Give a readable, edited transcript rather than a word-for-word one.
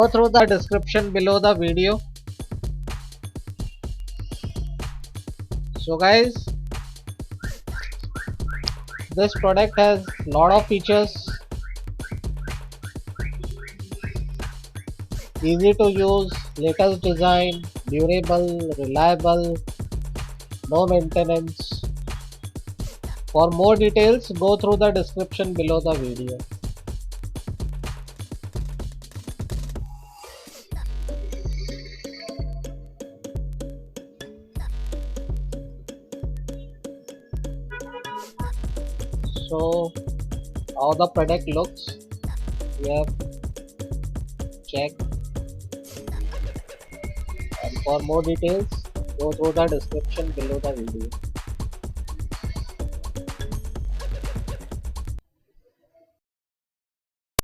Go through the description below the video. So guys, this product has lot of features, easy to use, latest design, durable, reliable, no maintenance. For more details, go through the description below the video. So how the product looks, we have checked, and for more details, go through the description below the video.